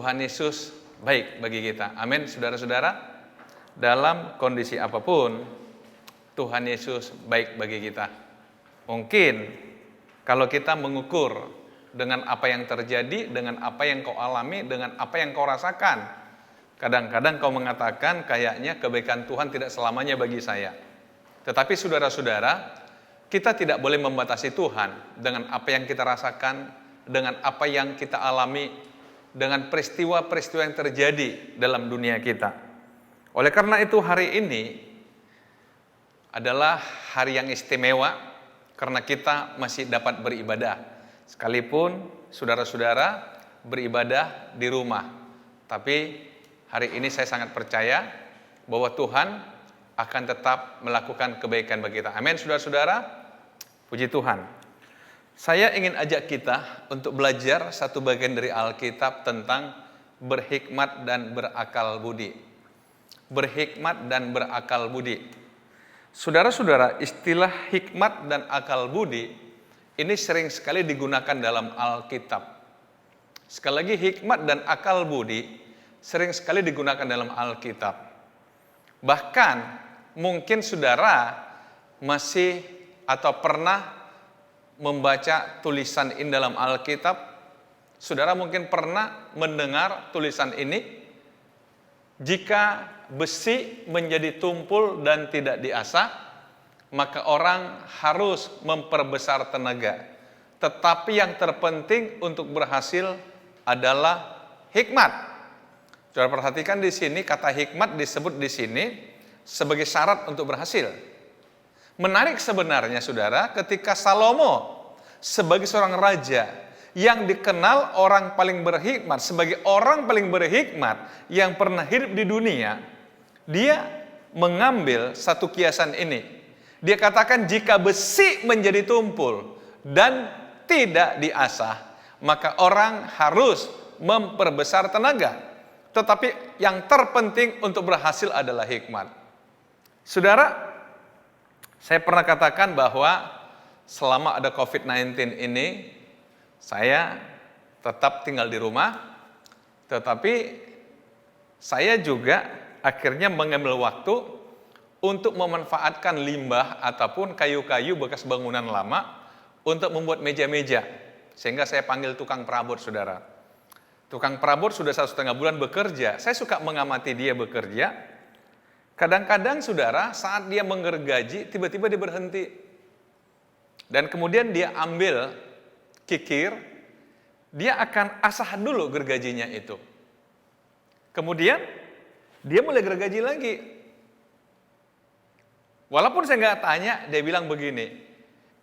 Tuhan Yesus baik bagi kita. Amin, saudara-saudara. Dalam kondisi apapun, Tuhan Yesus baik bagi kita. Mungkin kalau kita mengukur dengan apa yang terjadi, dengan apa yang kau alami, dengan apa yang kau rasakan, kadang-kadang kau mengatakan kayaknya kebaikan Tuhan tidak selamanya bagi saya. Tetapi saudara-saudara, kita tidak boleh membatasi Tuhan dengan apa yang kita rasakan, dengan apa yang kita alami, dengan peristiwa-peristiwa yang terjadi dalam dunia kita. Oleh karena itu hari ini adalah hari yang istimewa karena kita masih dapat beribadah. Sekalipun saudara-saudara beribadah di rumah. Tapi hari ini saya sangat percaya bahwa Tuhan akan tetap melakukan kebaikan bagi kita. Amin, saudara-saudara. Puji Tuhan. Saya ingin ajak kita untuk belajar satu bagian dari Alkitab tentang berhikmat dan berakal budi. Berhikmat dan berakal budi. Saudara-saudara, istilah hikmat dan akal budi ini sering sekali digunakan dalam Alkitab. Sekali lagi, hikmat dan akal budi sering sekali digunakan dalam Alkitab. Bahkan mungkin saudara masih atau pernah membaca tulisan ini dalam Alkitab. Saudara mungkin pernah mendengar tulisan ini. Jika besi menjadi tumpul dan tidak diasah, maka orang harus memperbesar tenaga. Tetapi yang terpenting untuk berhasil adalah hikmat. Saudara perhatikan di sini kata hikmat disebut di sini sebagai syarat untuk berhasil. Menarik sebenarnya saudara, ketika Salomo sebagai seorang raja yang dikenal orang paling berhikmat, sebagai orang paling berhikmat yang pernah hidup di dunia, dia mengambil satu kiasan ini. Dia katakan jika besi menjadi tumpul dan tidak diasah, maka orang harus memperbesar tenaga. Tetapi yang terpenting untuk berhasil adalah hikmat. Saudara, saya pernah katakan bahwa selama ada COVID-19 ini, saya tetap tinggal di rumah, tetapi saya juga akhirnya mengambil waktu untuk memanfaatkan limbah ataupun kayu-kayu bekas bangunan lama untuk membuat meja-meja. Sehingga saya panggil tukang perabot, saudara. Tukang perabot sudah 1,5 bulan bekerja. Saya suka mengamati dia bekerja. Kadang-kadang saudara saat dia menggergaji tiba-tiba dia berhenti. Dan kemudian dia ambil kikir, dia akan asah dulu gergajinya itu. Kemudian dia mulai gergaji lagi. Walaupun saya nggak tanya, dia bilang begini,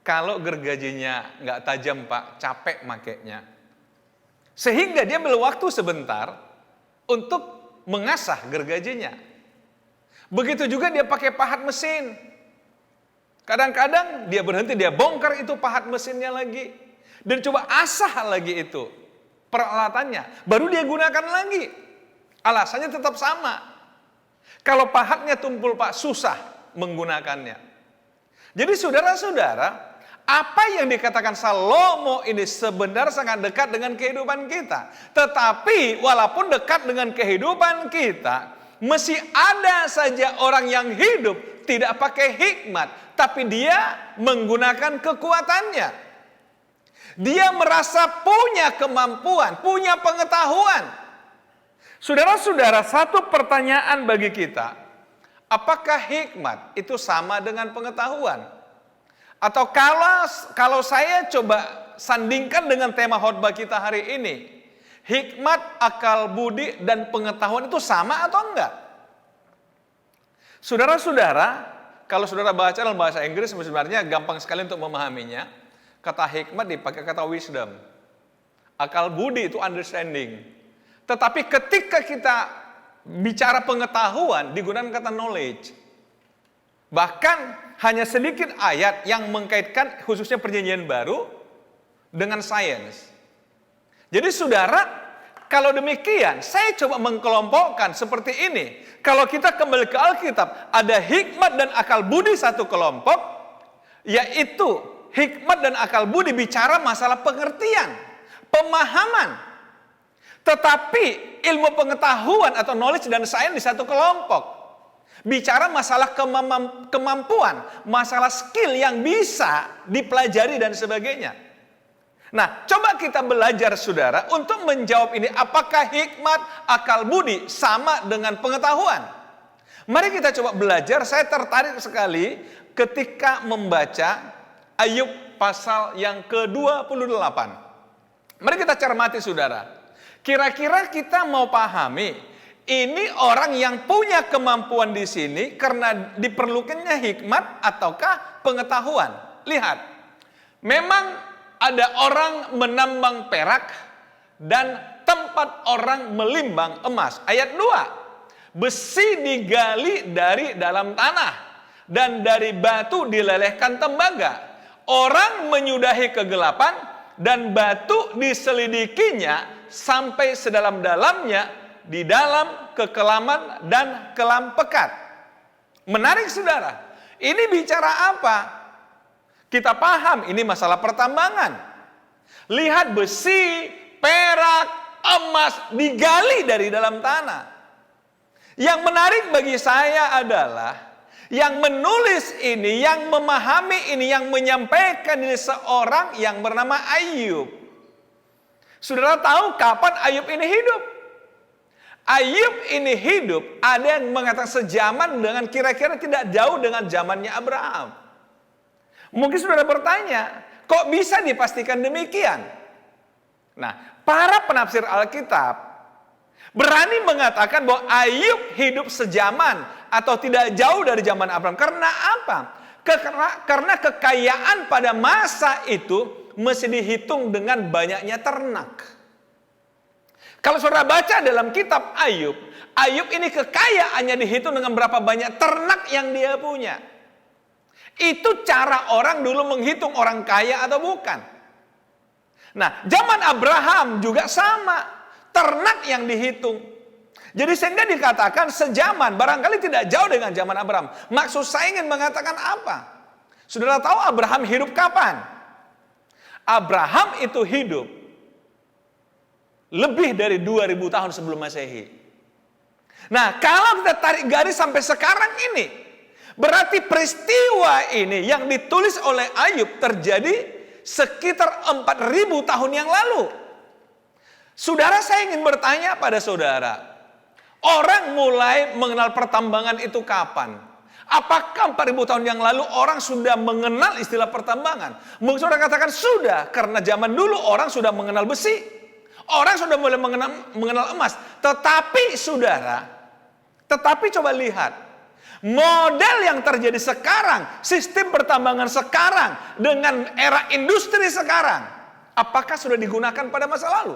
kalau gergajinya nggak tajam Pak, capek makainya. Sehingga dia ambil waktu sebentar untuk mengasah gergajinya. Begitu juga dia pakai pahat mesin. Kadang-kadang dia berhenti, dia bongkar itu pahat mesinnya lagi. Dan coba asah lagi itu peralatannya. Baru dia gunakan lagi. Alasannya tetap sama. Kalau pahatnya tumpul Pak, susah menggunakannya. Jadi saudara-saudara, apa yang dikatakan Salomo ini sebenarnya sangat dekat dengan kehidupan kita. Tetapi walaupun dekat dengan kehidupan kita, masih ada saja orang yang hidup tidak pakai hikmat, tapi dia menggunakan kekuatannya. Dia merasa punya kemampuan, punya pengetahuan. Saudara-saudara, satu pertanyaan bagi kita, apakah hikmat itu sama dengan pengetahuan? Atau kalau saya coba sandingkan dengan tema khotbah kita hari ini, hikmat, akal budi, dan pengetahuan itu sama atau enggak? Saudara-saudara, kalau saudara baca dalam bahasa Inggris sebenarnya gampang sekali untuk memahaminya. Kata hikmat dipakai kata wisdom. Akal budi itu understanding. Tetapi ketika kita bicara pengetahuan, digunakan kata knowledge. Bahkan hanya sedikit ayat yang mengkaitkan khususnya perjanjian baru dengan sains. Jadi saudara, kalau demikian, saya coba mengkelompokkan seperti ini. Kalau kita kembali ke Alkitab, ada hikmat dan akal budi satu kelompok, yaitu hikmat dan akal budi bicara masalah pengertian, pemahaman. Tetapi ilmu pengetahuan atau knowledge dan science di satu kelompok. Bicara masalah kemampuan, masalah skill yang bisa dipelajari dan sebagainya. Nah, coba kita belajar saudara untuk menjawab ini. Apakah hikmat, akal budi sama dengan pengetahuan? Mari kita coba belajar. Saya tertarik sekali ketika membaca Ayub pasal yang ke-28. Mari kita cermati saudara. Kira-kira kita mau pahami ini orang yang punya kemampuan di sini karena diperlukannya hikmat ataukah pengetahuan. Lihat, memang ada orang menambang perak dan tempat orang melimbang emas. Ayat 2, besi digali dari dalam tanah dan dari batu dilelehkan tembaga. Orang menyudahi kegelapan dan batu diselidikinya sampai sedalam-dalamnya di dalam kekelaman dan kelam pekat. Menarik saudara. Ini bicara apa? Kita paham ini masalah pertambangan. Lihat besi, perak, emas digali dari dalam tanah. Yang menarik bagi saya adalah yang menulis ini, yang memahami ini, yang menyampaikan ini seorang yang bernama Ayub. Saudara tahu kapan Ayub ini hidup? Ayub ini hidup, ada yang mengatakan sejaman dengan kira-kira tidak jauh dengan zamannya Abraham. Mungkin saudara bertanya, kok bisa dipastikan demikian? Nah, para penafsir Alkitab berani mengatakan bahwa Ayub hidup sejaman atau tidak jauh dari zaman Abraham. Karena apa? Karena kekayaan pada masa itu mesti dihitung dengan banyaknya ternak. Kalau saudara baca dalam kitab Ayub, Ayub ini kekayaannya dihitung dengan berapa banyak ternak yang dia punya. Itu cara orang dulu menghitung orang kaya atau bukan. Nah, zaman Abraham juga sama, ternak yang dihitung. Jadi sehingga dikatakan sejaman, barangkali tidak jauh dengan zaman Abraham. Maksud saya ingin mengatakan apa? Saudara tahu Abraham hidup kapan? Abraham itu hidup lebih dari 2000 tahun sebelum Masehi. Nah, kalau kita tarik garis sampai sekarang ini, berarti peristiwa ini yang ditulis oleh Ayub terjadi sekitar 4000 tahun yang lalu. Saudara, saya ingin bertanya pada saudara, orang mulai mengenal pertambangan itu kapan? Apakah 4000 tahun yang lalu orang sudah mengenal istilah pertambangan? Mungkin saudara katakan sudah, karena zaman dulu orang sudah mengenal besi. Orang sudah mulai mengenal emas. Tetapi saudara, coba lihat. Model yang terjadi sekarang, sistem pertambangan sekarang, dengan era industri sekarang, apakah sudah digunakan pada masa lalu?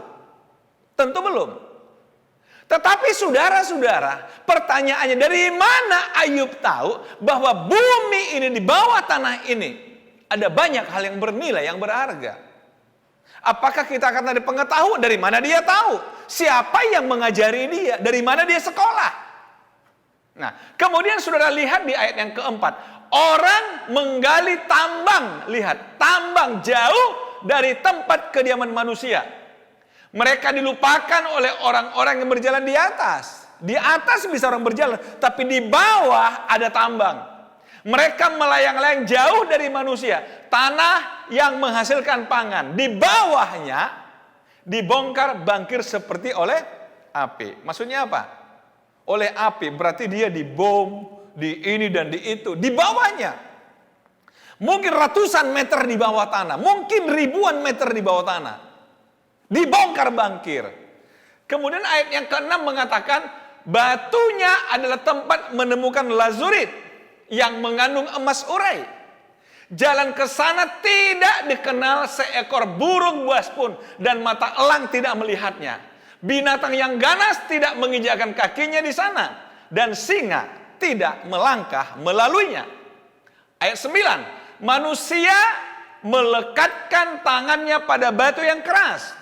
Tentu belum. Tetapi saudara-saudara, pertanyaannya dari mana Ayub tahu bahwa bumi ini, di bawah tanah ini, ada banyak hal yang bernilai, yang berharga? Apakah kita akan ada pengetahuan? Dari mana dia tahu? Siapa yang mengajari dia? Dari mana dia sekolah? Nah, kemudian saudara lihat di ayat yang keempat. Orang menggali tambang. Lihat, tambang jauh dari tempat kediaman manusia. Mereka dilupakan oleh orang-orang yang berjalan di atas. Di atas bisa orang berjalan, tapi di bawah ada tambang. Mereka melayang-layang jauh dari manusia. Tanah yang menghasilkan pangan. Di bawahnya dibongkar bangkir seperti oleh api. Maksudnya apa? Oleh api berarti dia dibom, di ini dan di itu. Di bawahnya. Mungkin ratusan meter di bawah tanah. Mungkin ribuan meter di bawah tanah. Dibongkar bangkir. Kemudian ayat yang ke-6 mengatakan batunya adalah tempat menemukan lazurit yang mengandung emas urai. Jalan ke sana tidak dikenal seekor burung buas pun, dan mata elang tidak melihatnya. Binatang yang ganas tidak menginjakkan kakinya di sana, dan singa tidak melangkah melaluinya. Ayat 9, manusia melekatkan tangannya pada batu yang keras.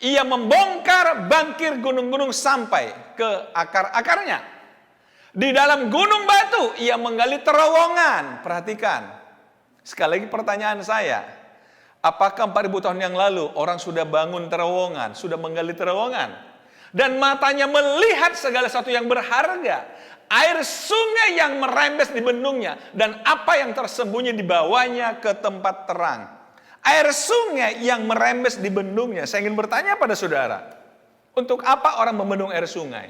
Ia membongkar bangkir gunung-gunung sampai ke akar-akarnya. Di dalam gunung batu ia menggali terowongan. Perhatikan. Sekali lagi pertanyaan saya. Apakah 4000 tahun yang lalu orang sudah bangun terowongan, sudah menggali terowongan? dan matanya melihat segala sesuatu yang berharga, air sungai yang merembes di bendungnya, dan apa yang tersembunyi di bawahnya ke tempat terang. Air sungai yang merembes di bendungnya. Saya ingin bertanya pada saudara, untuk apa orang membendung air sungai?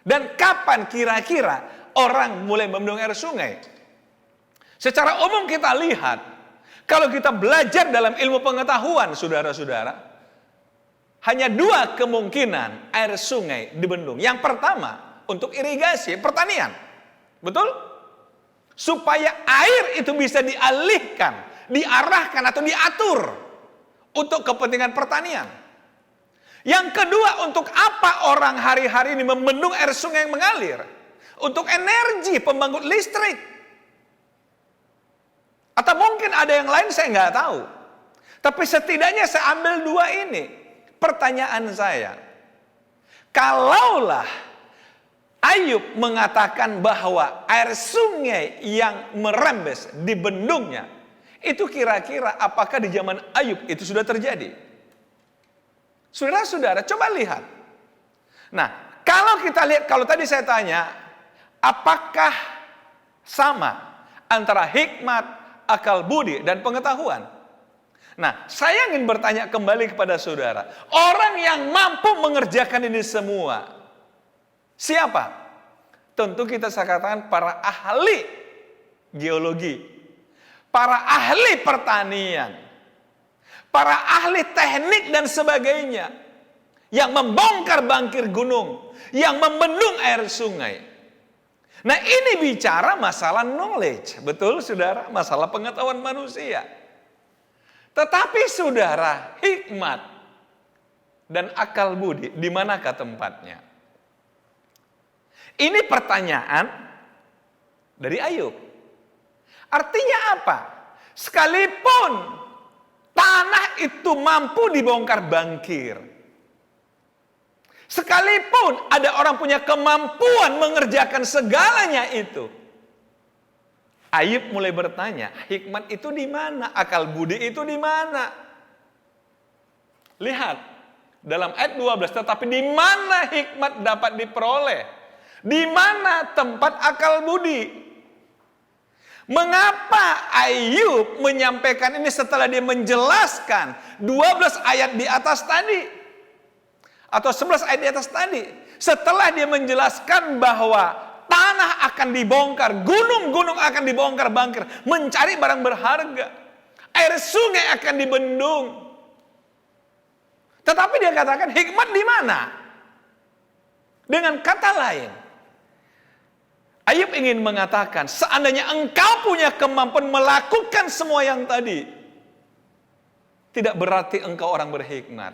Dan kapan kira-kira orang mulai membendung air sungai? Secara umum kita lihat, kalau kita belajar dalam ilmu pengetahuan, saudara-saudara, hanya dua kemungkinan air sungai dibendung. Yang pertama, untuk irigasi, pertanian. Betul? Supaya air itu bisa dialihkan, diarahkan atau diatur untuk kepentingan pertanian. Yang kedua, untuk apa orang hari-hari ini membendung air sungai yang mengalir? Untuk energi, pembangkit listrik. Atau mungkin ada yang lain, saya nggak tahu. Tapi setidaknya saya ambil dua ini. Pertanyaan saya, kalaulah Ayub mengatakan bahwa air sungai yang merembes di bendungnya, itu kira-kira apakah di zaman Ayub itu sudah terjadi? Saudara-saudara, coba lihat. Nah, kalau kita lihat, kalau tadi saya tanya, apakah sama antara hikmat, akal budi, dan pengetahuan? Nah, saya ingin bertanya kembali kepada saudara. Orang yang mampu mengerjakan ini semua, siapa? Tentu kita katakan para ahli geologi, para ahli pertanian, para ahli teknik dan sebagainya, yang membongkar bangkir gunung, yang membendung air sungai. Nah, ini bicara masalah knowledge, betul saudara? Masalah pengetahuan manusia. Tetapi saudara, hikmat dan akal budi, di manakah tempatnya? Ini pertanyaan dari Ayub. Artinya apa? Sekalipun tanah itu mampu dibongkar bangkir, sekalipun ada orang punya kemampuan mengerjakan segalanya itu, Ayub mulai bertanya, hikmat itu di mana? Akal budi itu di mana? Lihat, dalam ayat 12, tetapi di mana hikmat dapat diperoleh? Di mana tempat akal budi? Mengapa Ayub menyampaikan ini setelah dia menjelaskan 12 ayat di atas tadi? Atau 11 ayat di atas tadi? Setelah dia menjelaskan bahwa tanah akan dibongkar, gunung-gunung akan dibongkar bangkir, mencari barang berharga, air sungai akan dibendung. Tetapi dia katakan, hikmat di mana? Dengan kata lain, Ayub ingin mengatakan, seandainya engkau punya kemampuan melakukan semua yang tadi, tidak berarti engkau orang berhikmat.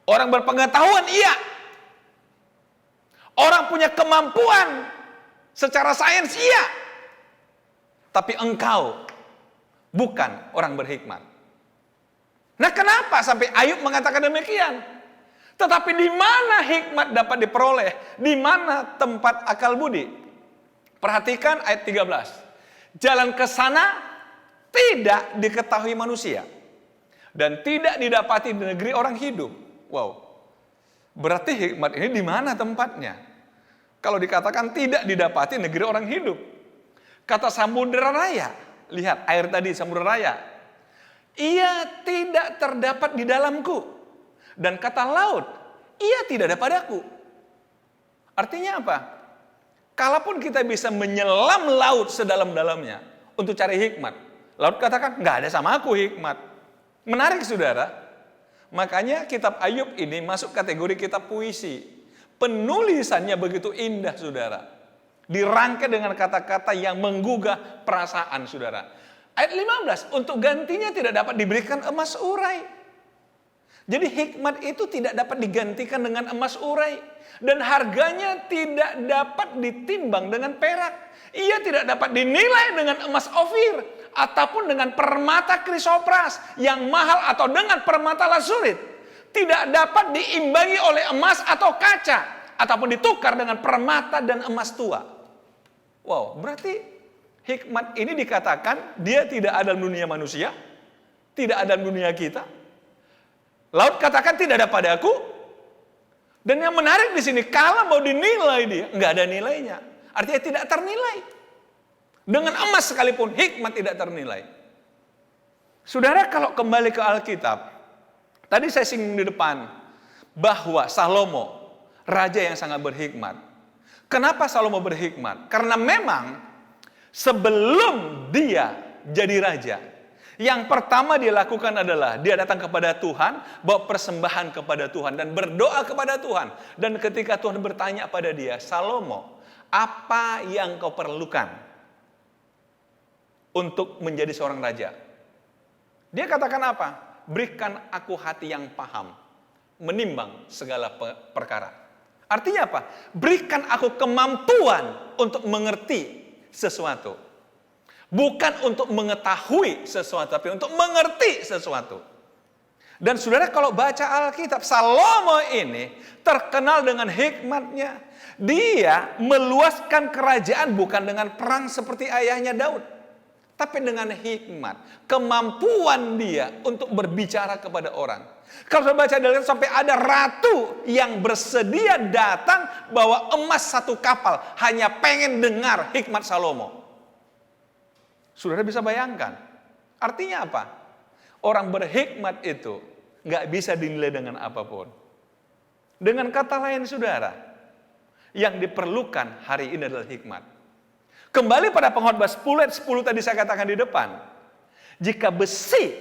Orang berpengetahuan, iya. Orang punya kemampuan secara sains, iya. Tapi engkau bukan orang berhikmat. Nah, kenapa sampai Ayub mengatakan demikian? Tetapi di mana hikmat dapat diperoleh? Di mana tempat akal budi? Perhatikan ayat 13. Jalan ke sana tidak diketahui manusia, dan tidak didapati di negeri orang hidup. Wow. Berarti hikmat ini di mana tempatnya? Kalau dikatakan tidak didapati negeri orang hidup. Kata samudera raya, lihat air tadi samudera raya, ia tidak terdapat di dalamku. Dan kata laut, ia tidak ada padaku. Artinya apa? Kalaupun kita bisa menyelam laut sedalam-dalamnya untuk cari hikmat, laut katakan, nggak ada sama aku hikmat. Menarik saudara. Makanya kitab Ayub ini masuk kategori kitab puisi. Penulisannya begitu indah saudara. Dirangkai dengan kata-kata yang menggugah perasaan saudara. Ayat 15, untuk gantinya tidak dapat diberikan emas urai. Jadi hikmat itu tidak dapat digantikan dengan emas urai. Dan harganya tidak dapat ditimbang dengan perak. Ia tidak dapat dinilai dengan emas ofir, ataupun dengan permata krisopras yang mahal, atau dengan permata lazurit. Tidak dapat diimbangi oleh emas atau kaca, ataupun ditukar dengan permata dan emas tua. Wow, berarti hikmat ini dikatakan dia tidak ada dalam dunia manusia, tidak ada dalam dunia kita. Laut katakan tidak ada padaku, Dan yang menarik di sini, kalau mau dinilai dia, nggak ada nilainya. Artinya tidak ternilai. Dengan emas sekalipun, hikmat tidak ternilai. Saudara, kalau kembali ke Alkitab, tadi saya singgung di depan, bahwa Salomo, raja yang sangat berhikmat. Kenapa Salomo berhikmat? Karena memang sebelum dia jadi raja, yang pertama dia lakukan adalah dia datang kepada Tuhan, bawa persembahan kepada Tuhan dan berdoa kepada Tuhan. Dan ketika Tuhan bertanya pada dia, Salomo, apa yang kau perlukan untuk menjadi seorang raja? Dia katakan apa? Berikan aku hati yang paham, menimbang segala perkara. Artinya apa? Berikan aku kemampuan untuk mengerti sesuatu. Bukan untuk mengetahui sesuatu, tapi untuk mengerti sesuatu. Dan saudara, kalau baca Alkitab, Salomo ini terkenal dengan hikmatnya. Dia meluaskan kerajaan bukan dengan perang seperti ayahnya Daud, tapi dengan hikmat, kemampuan dia untuk berbicara kepada orang. Kalau saya baca dari sampai ada ratu yang bersedia datang bawa emas 1 kapal, hanya pengen dengar hikmat Salomo. Saudara bisa bayangkan, artinya apa? Orang berhikmat itu nggak bisa dinilai dengan apapun. Dengan kata lain, saudara, yang diperlukan hari ini adalah hikmat. Kembali pada pengkhotbah 10 ayat 10 tadi saya katakan di depan. Jika besi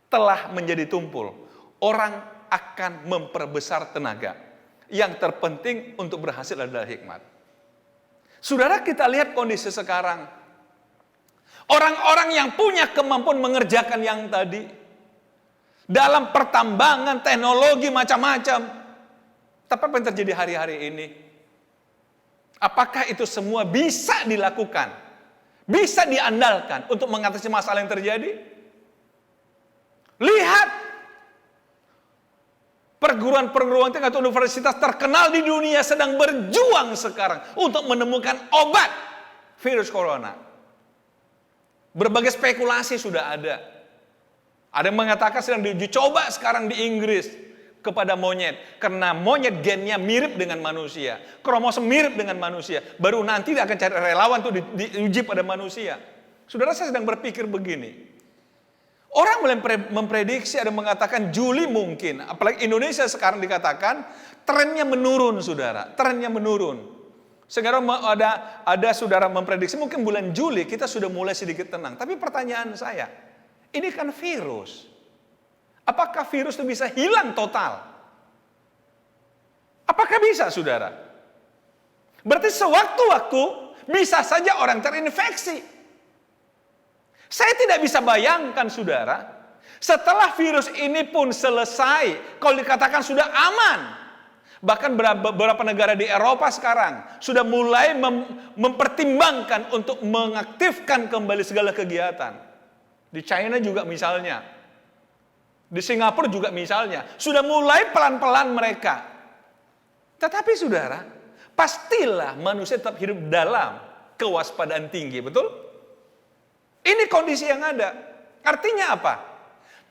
telah menjadi tumpul, orang akan memperbesar tenaga. Yang terpenting untuk berhasil adalah hikmat. Saudara, kita lihat kondisi sekarang. Orang-orang yang punya kemampuan mengerjakan yang tadi, dalam pertambangan, teknologi, macam-macam. Tapi apa yang terjadi hari-hari ini? Apakah itu semua bisa dilakukan? Bisa diandalkan untuk mengatasi masalah yang terjadi? Lihat, perguruan-perguruan tinggi atau universitas terkenal di dunia sedang berjuang sekarang untuk menemukan obat virus corona. Berbagai spekulasi sudah ada. Ada yang mengatakan sedang diuji coba sekarang di Inggris kepada monyet. Karena monyet gennya mirip dengan manusia. Kromosom mirip dengan manusia. Baru nanti dia akan cari relawan untuk diuji pada manusia. Saudara, saya sedang berpikir begini. Orang mulai memprediksi, ada yang mengatakan Juli mungkin. Apalagi Indonesia sekarang dikatakan trennya menurun, saudara. Trennya menurun. Sekarang ada saudara memprediksi mungkin bulan Juli kita sudah mulai sedikit tenang. Tapi pertanyaan saya, ini kan virus. Apakah virus itu bisa hilang total? Apakah bisa, saudara? Berarti sewaktu-waktu bisa saja orang terinfeksi. Saya tidak bisa bayangkan, saudara, setelah virus ini pun selesai, kalau dikatakan sudah aman. Bahkan beberapa negara di Eropa sekarang sudah mulai mempertimbangkan untuk mengaktifkan kembali segala kegiatan. Di China juga misalnya. Di Singapura juga misalnya. Sudah mulai pelan-pelan mereka. Tetapi saudara, pastilah manusia tetap hidup dalam kewaspadaan tinggi, betul? Ini kondisi yang ada. Artinya apa?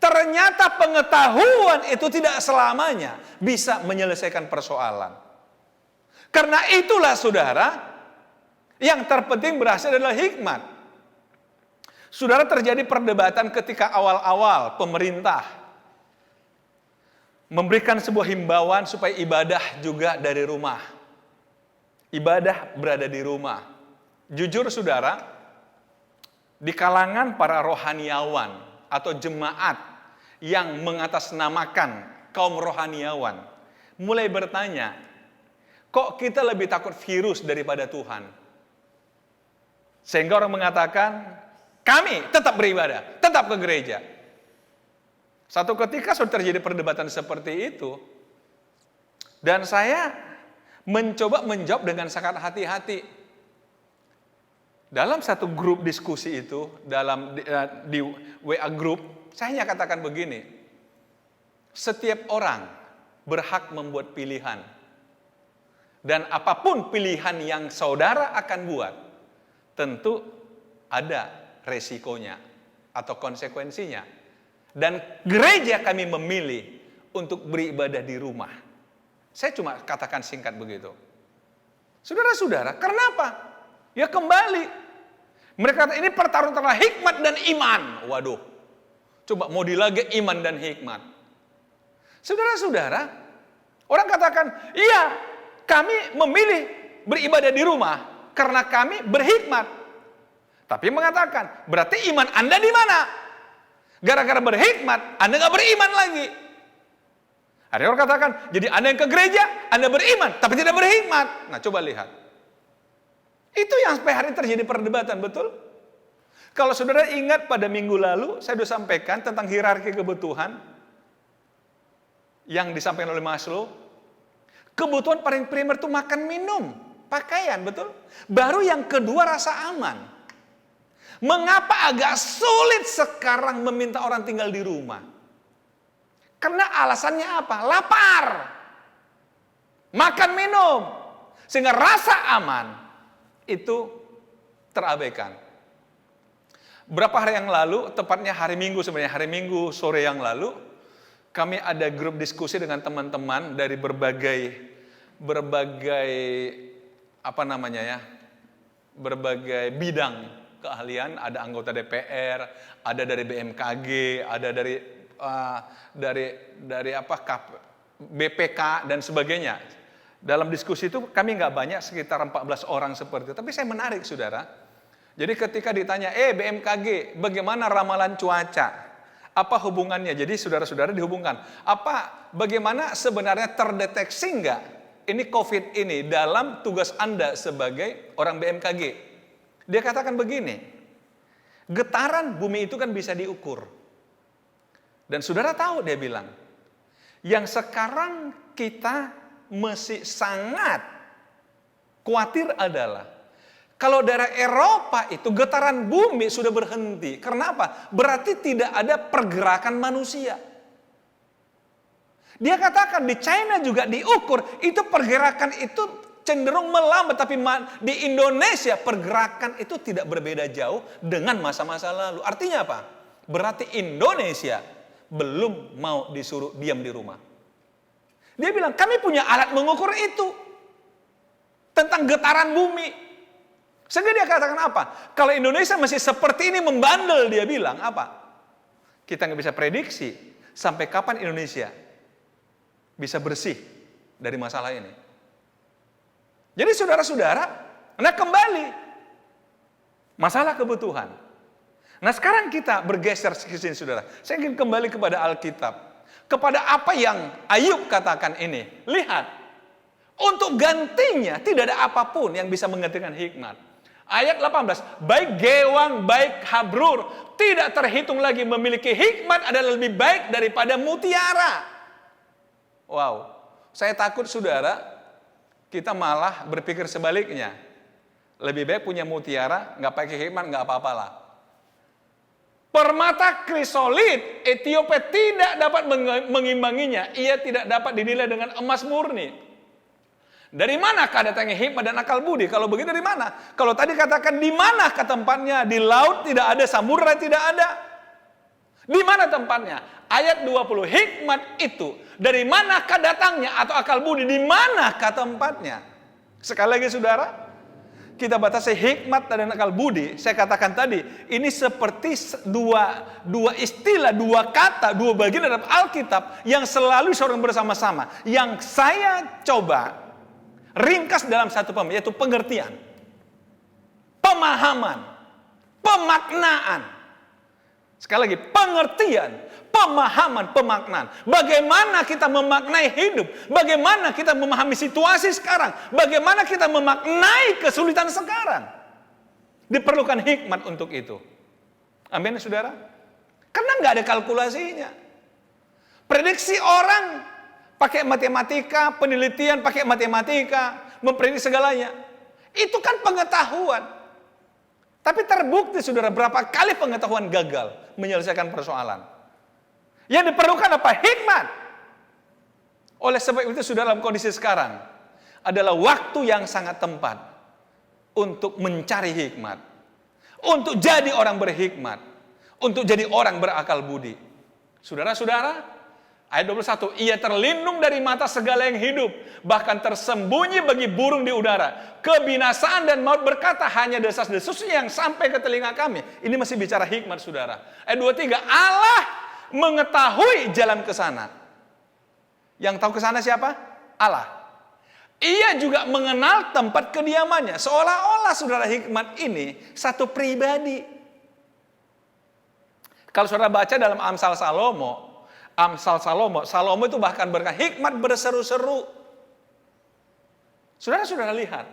Ternyata pengetahuan itu tidak selamanya bisa menyelesaikan persoalan. Karena itulah saudara, yang terpenting berhasil adalah hikmat. Saudara, terjadi perdebatan ketika awal-awal pemerintah memberikan sebuah himbauan supaya ibadah juga dari rumah. Ibadah berada di rumah. Jujur saudara, di kalangan para rohaniawan atau jemaat yang mengatasnamakan kaum rohaniawan mulai bertanya, kok kita lebih takut virus daripada Tuhan? Sehingga orang mengatakan, kami tetap beribadah, tetap ke gereja. Satu ketika sudah terjadi perdebatan seperti itu, dan saya mencoba menjawab dengan sangat hati-hati. Dalam satu grup diskusi itu, di WA group, saya hanya katakan begini, setiap orang berhak membuat pilihan. Dan apapun pilihan yang saudara akan buat, tentu ada resikonya atau konsekuensinya. Dan gereja kami memilih untuk beribadah di rumah. Saya cuma katakan singkat begitu. Saudara-saudara, kenapa? Ya kembali. Mereka kata ini pertarungan antara hikmat dan iman. Waduh. Coba mau dilagi iman dan hikmat. Saudara-saudara, orang katakan, iya, kami memilih beribadah di rumah karena kami berhikmat. Tapi mengatakan, berarti iman Anda di mana? Gara-gara berhikmat, Anda nggak beriman lagi. Ada orang katakan, jadi Anda yang ke gereja, Anda beriman, tapi tidak berhikmat. Nah, coba lihat. Itu yang sampai hari ini terjadi perdebatan, betul? Kalau saudara ingat pada minggu lalu, saya sudah sampaikan tentang hierarki kebutuhan yang disampaikan oleh Maslow. Kebutuhan paling primer itu makan, minum, pakaian, betul? Baru yang kedua rasa aman. Mengapa agak sulit sekarang meminta orang tinggal di rumah? Karena alasannya apa? Lapar. Makan, minum. Sehingga rasa aman itu terabaikan. Berapa hari yang lalu, tepatnya hari Minggu sebenarnya, hari Minggu sore yang lalu, kami ada grup diskusi dengan teman-teman dari berbagai berbagai bidang keahlian. Ada anggota DPR, ada dari BMKG, ada dari BPK dan sebagainya. Dalam diskusi itu kami nggak banyak, sekitar 14 orang seperti itu. Tapi saya menarik, saudara. Jadi ketika ditanya, BMKG, bagaimana ramalan cuaca? Apa hubungannya? Jadi saudara-saudara dihubungkan. Bagaimana sebenarnya terdeteksi nggak ini COVID ini dalam tugas Anda sebagai orang BMKG? Dia katakan begini, getaran bumi itu kan bisa diukur. Dan saudara tahu, dia bilang, yang sekarang kita masih sangat khawatir adalah kalau daerah Eropa itu getaran bumi sudah berhenti. Karena apa? Berarti tidak ada pergerakan manusia. Dia katakan di China juga diukur, itu pergerakan itu cenderung melambat. Tapi di Indonesia pergerakan itu tidak berbeda jauh dengan masa-masa lalu. Artinya apa? Berarti Indonesia belum mau disuruh diam di rumah. Dia bilang, kami punya alat mengukur itu. Tentang getaran bumi. Sehingga dia katakan apa? Kalau Indonesia masih seperti ini membandel, dia bilang, apa? Kita nggak bisa prediksi sampai kapan Indonesia bisa bersih dari masalah ini. Jadi saudara-saudara, nah kembali. Masalah kebutuhan. Nah sekarang kita bergeser ke sini, saudara. Saya ingin kembali kepada Alkitab. Kepada apa yang Ayub katakan ini. Lihat. Untuk gantinya tidak ada apapun yang bisa menggantikan hikmat. Ayat 18. Baik gewang, baik habrur. Tidak terhitung lagi memiliki hikmat adalah lebih baik daripada mutiara. Wow. Saya takut, saudara, kita malah berpikir sebaliknya. Lebih baik punya mutiara, nggak pakai hikmat, nggak apa-apalah. Permata krisolit, Ethiopia tidak dapat mengimbanginya. Ia tidak dapat dinilai dengan emas murni. Dari manakah datangnya hikmat dan akal budi? Kalau begitu dari mana? Kalau tadi katakan di manakah tempatnya? Di laut tidak ada, samudra tidak ada. Di mana tempatnya? Ayat 20, hikmat itu dari manakah datangnya atau akal budi? Di manakah tempatnya? Sekali lagi, saudara, kita batasi hikmat dan akal budi. Saya katakan tadi, ini seperti dua istilah, dua kata, dua bagian dalam Alkitab yang selalu seorang bersama-sama. Yang saya coba ringkas dalam satu pemahaman, yaitu pengertian, pemahaman, pemaknaan. Sekali lagi, pengertian, pemahaman, pemaknaan. Bagaimana kita memaknai hidup, bagaimana kita memahami situasi sekarang, bagaimana kita memaknai kesulitan sekarang. Diperlukan hikmat untuk itu. Amin, saudara? Karena nggak ada kalkulasinya. Prediksi orang pakai matematika, penelitian pakai matematika, memprediksi segalanya. Itu kan pengetahuan. Tapi terbukti, saudara, berapa kali pengetahuan gagal menyelesaikan persoalan. Yang diperlukan apa? Hikmat. Oleh sebab itu, saudara, dalam kondisi sekarang adalah waktu yang sangat tepat untuk mencari hikmat, untuk jadi orang berhikmat, untuk jadi orang berakal budi. Saudara-saudara, Ayat 21, ia terlindung dari mata segala yang hidup, bahkan tersembunyi bagi burung di udara. Kebinasaan dan maut berkata, hanya desas-desusnya yang sampai ke telinga kami. Ini masih bicara hikmat, saudara. Ayat 23, Allah mengetahui jalan ke sana. Yang tahu ke sana siapa? Allah. Ia juga mengenal tempat kediamannya. Seolah-olah saudara, hikmat ini satu pribadi. Kalau saudara baca dalam Amsal Salomo itu bahkan berkata, hikmat berseru-seru. Saudara lihat.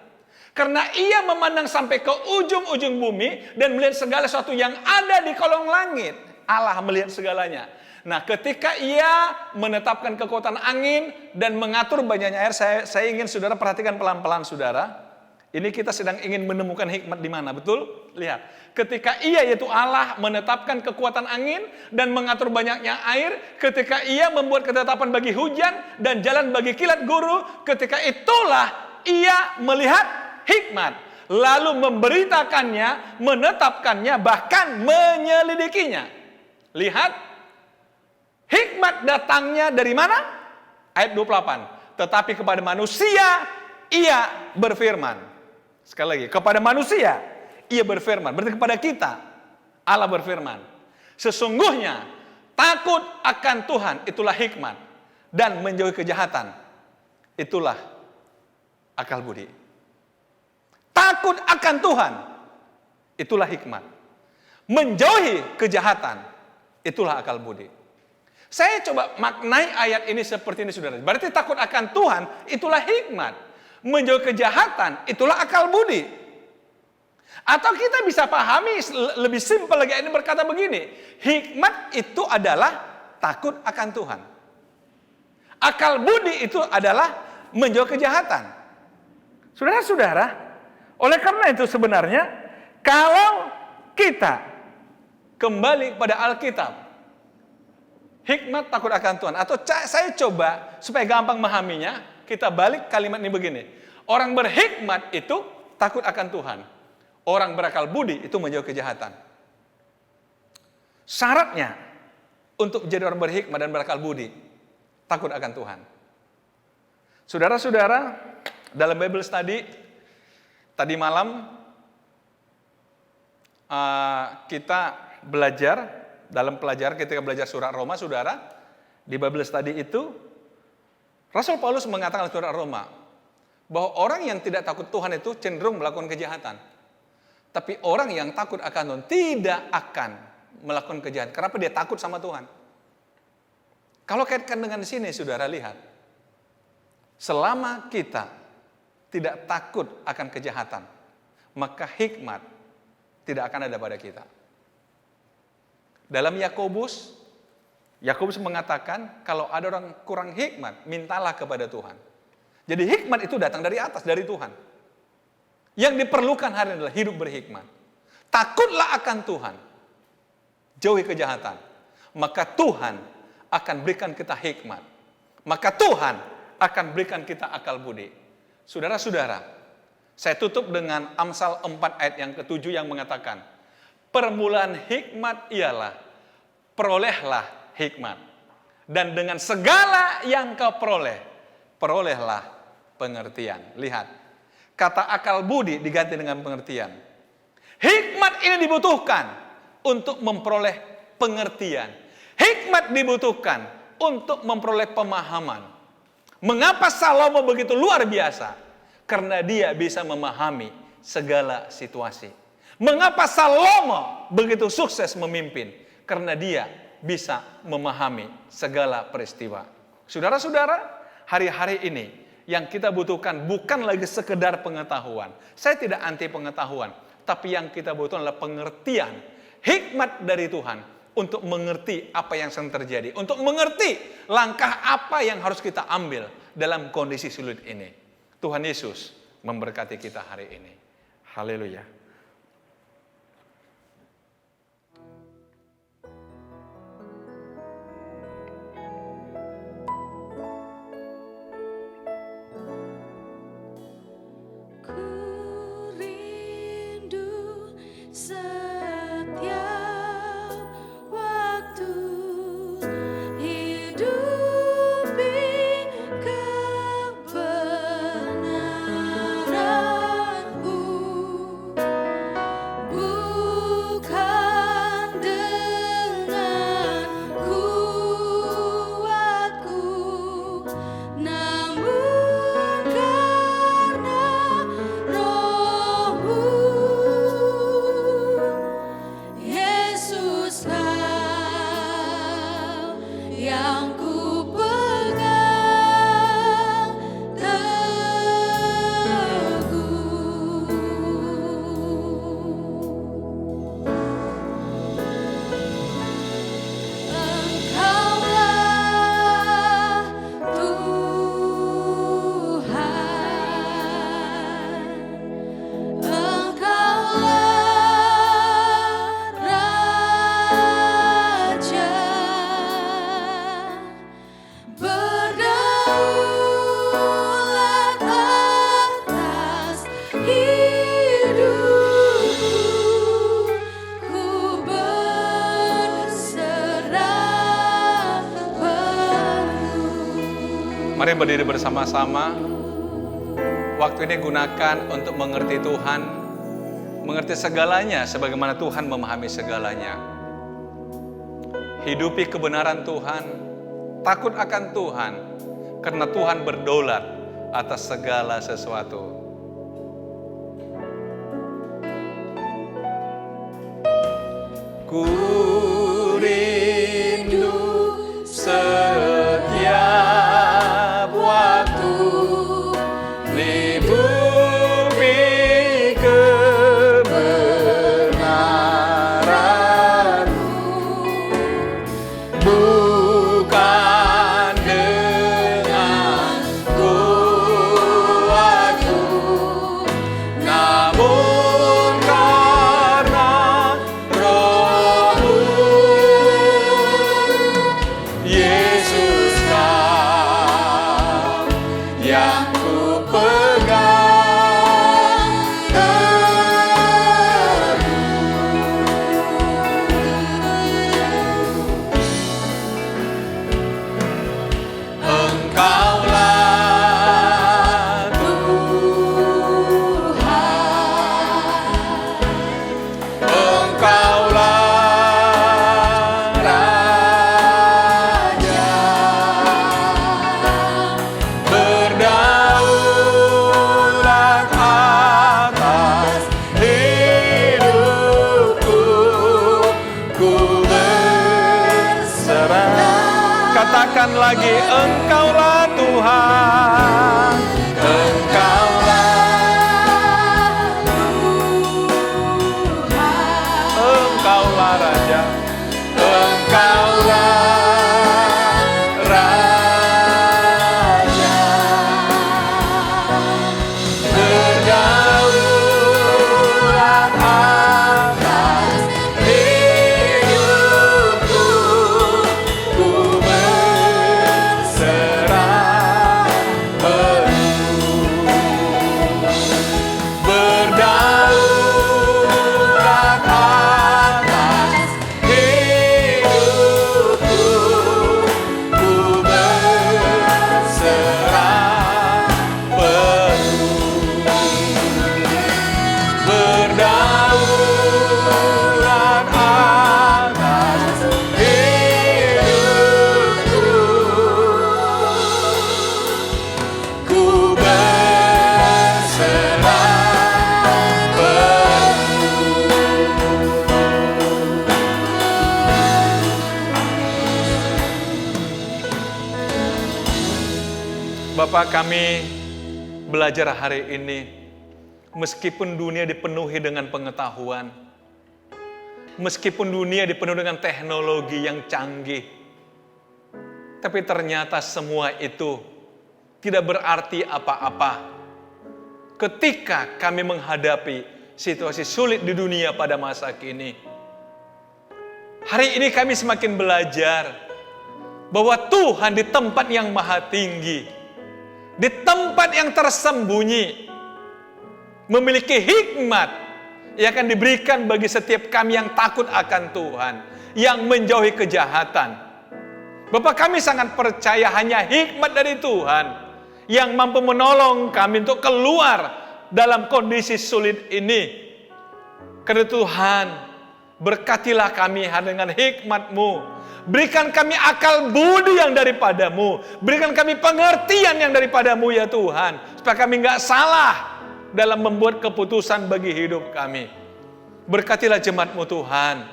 Karena ia memandang sampai ke ujung-ujung bumi dan melihat segala sesuatu yang ada di kolong langit. Allah melihat segalanya. Nah, ketika ia menetapkan kekuatan angin dan mengatur banyaknya air, saya ingin saudara perhatikan pelan-pelan, saudara. Ini kita sedang ingin menemukan hikmat di mana, betul? Lihat, ketika ia yaitu Allah menetapkan kekuatan angin dan mengatur banyaknya air, ketika ia membuat ketetapan bagi hujan dan jalan bagi kilat guru, ketika itulah ia melihat hikmat, lalu memberitakannya, menetapkannya, bahkan menyelidikinya. Lihat, hikmat datangnya dari mana? Ayat 28. Tetapi kepada manusia ia berfirman. Sekali lagi, kepada manusia ia berfirman. Berarti kepada kita Allah berfirman. Sesungguhnya takut akan Tuhan itulah hikmat, dan menjauhi kejahatan itulah akal budi. Takut akan Tuhan itulah hikmat, menjauhi kejahatan itulah akal budi. Saya coba maknai ayat ini seperti ini, saudara. Berarti takut akan Tuhan itulah hikmat, menjauhi kejahatan itulah akal budi. Atau kita bisa pahami lebih simpel lagi, ini berkata begini, hikmat itu adalah takut akan Tuhan. Akal budi itu adalah menjauhi kejahatan. Saudara-saudara, oleh karena itu sebenarnya kalau kita kembali kepada Alkitab, hikmat takut akan Tuhan, atau saya coba supaya gampang memahaminya, kita balik kalimat ini begini. Orang berhikmat itu takut akan Tuhan. Orang berakal budi itu menjauhi kejahatan. Syaratnya untuk menjadi orang berhikmat dan berakal budi, takut akan Tuhan. Saudara-saudara, dalam Bible study tadi malam kita belajar, dalam pelajaran ketika belajar surat Roma, saudara, di Bible study itu Rasul Paulus mengatakan dalam surat Roma bahwa orang yang tidak takut Tuhan itu cenderung melakukan kejahatan. Tapi orang yang takut akan Tuhan tidak akan melakukan kejahatan. Kenapa? Dia takut sama Tuhan. Kalau kaitkan dengan sini, saudara lihat, selama kita tidak takut akan kejahatan, maka hikmat tidak akan ada pada kita. Dalam Yakobus mengatakan, kalau ada orang kurang hikmat, mintalah kepada Tuhan. Jadi hikmat itu datang dari atas, dari Tuhan. Yang diperlukan hari ini adalah hidup berhikmat. Takutlah akan Tuhan, jauhi kejahatan. Maka Tuhan akan berikan kita hikmat. Maka Tuhan akan berikan kita akal budi. Saudara-saudara, saya tutup dengan Amsal 4 ayat yang ke-7 yang mengatakan, permulaan hikmat ialah perolehlah hikmat. Dan dengan segala yang kau perolehlah pengertian. Lihat, kata akal budi diganti dengan pengertian. Hikmat ini dibutuhkan untuk memperoleh pengertian. Hikmat dibutuhkan untuk memperoleh pemahaman. Mengapa Salomo begitu luar biasa? Karena dia bisa memahami segala situasi. Mengapa Salomo begitu sukses memimpin? Karena dia bisa memahami segala peristiwa. Saudara-saudara, hari-hari ini yang kita butuhkan bukan lagi sekedar pengetahuan. Saya tidak anti pengetahuan, tapi yang kita butuhkan adalah pengertian, hikmat dari Tuhan untuk mengerti apa yang sedang terjadi, untuk mengerti langkah apa yang harus kita ambil dalam kondisi sulit ini. Tuhan Yesus memberkati kita hari ini. Haleluya. Setiap waktu hidup Mari berdiri bersama-sama. Waktu ini gunakan untuk mengerti Tuhan, mengerti segalanya sebagaimana Tuhan memahami segalanya. Hidupi kebenaran Tuhan, takut akan Tuhan, karena Tuhan berdaulat atas segala sesuatu. Ku rindu setiap waktu di bumi kebenaran-Mu, bukan dengan kuatku, namun karena Roh-Mu. Yesus, Kau yang ku pegang teguh. Engkaulah Tuhan, Engkaulah Raja, berdaulat atas hidupku, ku berserah. Katakan lagi, Engkaulah Tuhan, Engkaulah Raja, Engkaulah Raja, berdaulat atas hidupku, ku berserah penuh. Berdaulat atas hidupku, ku berserah penuh. Berdaulat atas hidupku, ku berserah penuh. Bapak, kami belajar hari ini, meskipun dunia dipenuhi dengan pengetahuan, meskipun dunia dipenuhi dengan teknologi yang canggih, tapi ternyata semua itu tidak berarti apa-apa ketika kami menghadapi situasi sulit di dunia pada masa kini. Hari ini kami semakin belajar bahwa Tuhan di tempat yang maha tinggi, di tempat yang tersembunyi, memiliki hikmat yang akan diberikan bagi setiap kami yang takut akan Tuhan, yang menjauhi kejahatan. Bapak, kami sangat percaya hanya hikmat dari Tuhan yang mampu menolong kami untuk keluar dalam kondisi sulit ini. Karena Tuhan, berkatilah kami dengan hikmat-Mu. Berikan kami akal budi yang daripada-Mu. Berikan kami pengertian yang daripada-Mu ya Tuhan. Supaya kami nggak salah dalam membuat keputusan bagi hidup kami. Berkatilah jemaat-Mu Tuhan.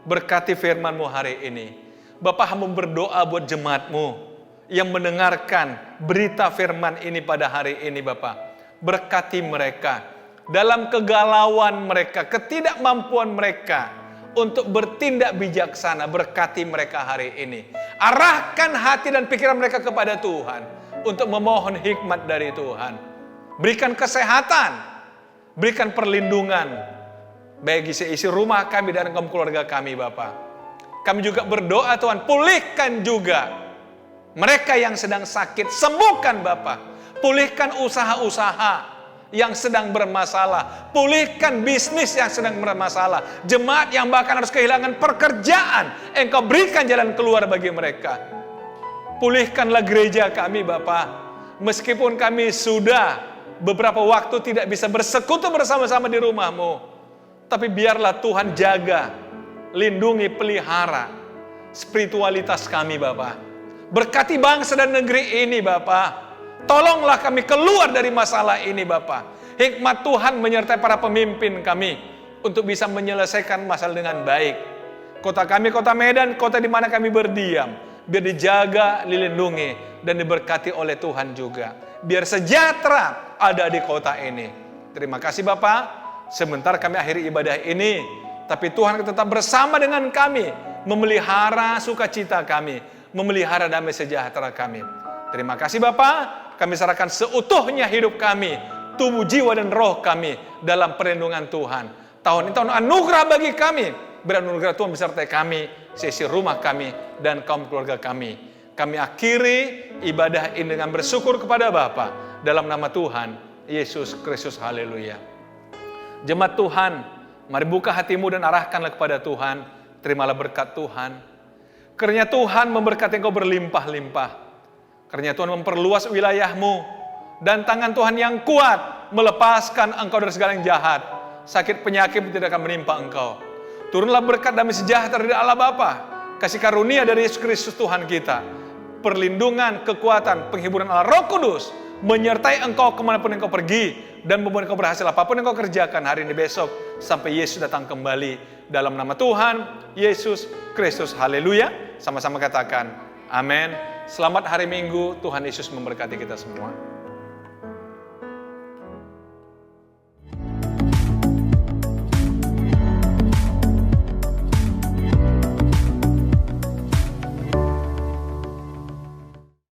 Berkati firman-Mu hari ini. Bapak, hamba berdoa buat jemaat-Mu yang mendengarkan berita firman ini pada hari ini Bapak. Berkati mereka dalam kegalauan mereka, ketidakmampuan mereka untuk bertindak bijaksana. Berkati mereka hari ini. Arahkan hati dan pikiran mereka kepada Tuhan untuk memohon hikmat dari Tuhan. Berikan kesehatan, berikan perlindungan bagi isi rumah kami dan keluarga kami Bapak. Kami juga berdoa Tuhan, pulihkan juga mereka yang sedang sakit. Sembuhkan Bapak. Pulihkan usaha-usaha yang sedang bermasalah. Pulihkan bisnis yang sedang bermasalah. Jemaat yang bahkan harus kehilangan pekerjaan, Engkau berikan jalan keluar bagi mereka. Pulihkanlah gereja kami Bapa. Meskipun kami sudah beberapa waktu tidak bisa bersekutu bersama-sama di rumah-Mu, tapi biarlah Tuhan jaga, lindungi, pelihara spiritualitas kami Bapa. Berkati bangsa dan negeri ini Bapa. Tolonglah kami keluar dari masalah ini Bapa. Hikmat Tuhan menyertai para pemimpin kami untuk bisa menyelesaikan masalah dengan baik. Kota kami, kota Medan, kota di mana kami berdiam, biar dijaga, dilindungi, dan diberkati oleh Tuhan juga. Biar sejahtera ada di kota ini. Terima kasih Bapak. Sebentar kami akhiri ibadah ini, tapi Tuhan tetap bersama dengan kami, memelihara sukacita kami, memelihara damai sejahtera kami. Terima kasih Bapak. Kami serahkan seutuhnya hidup kami, tubuh, jiwa, dan roh kami dalam perlindungan Tuhan. Tahun ini tahun anugerah bagi kami. Beranugerah Tuhan besertai kami, sisi rumah kami, dan kaum keluarga kami. Kami akhiri ibadah ini dengan bersyukur kepada Bapa dalam nama Tuhan Yesus Kristus. Haleluya. Jemaat Tuhan, mari buka hatimu dan arahkanlah kepada Tuhan. Terimalah berkat Tuhan. Kiranya Tuhan memberkati engkau berlimpah-limpah. Kiranya Tuhan memperluas wilayahmu, dan tangan Tuhan yang kuat melepaskan engkau dari segala yang jahat. Sakit penyakit tidak akan menimpa engkau. Turunlah berkat damai sejahtera dari Allah Bapa, kasih karunia dari Yesus Kristus Tuhan kita, perlindungan, kekuatan, penghiburan Allah Roh Kudus menyertai engkau kemanapun engkau pergi, dan membuat engkau berhasil apapun yang engkau kerjakan hari ini, besok, sampai Yesus datang kembali. Dalam nama Tuhan Yesus Kristus. Haleluya. Sama-sama katakan amin. Selamat hari Minggu. Tuhan Yesus memberkati kita semua.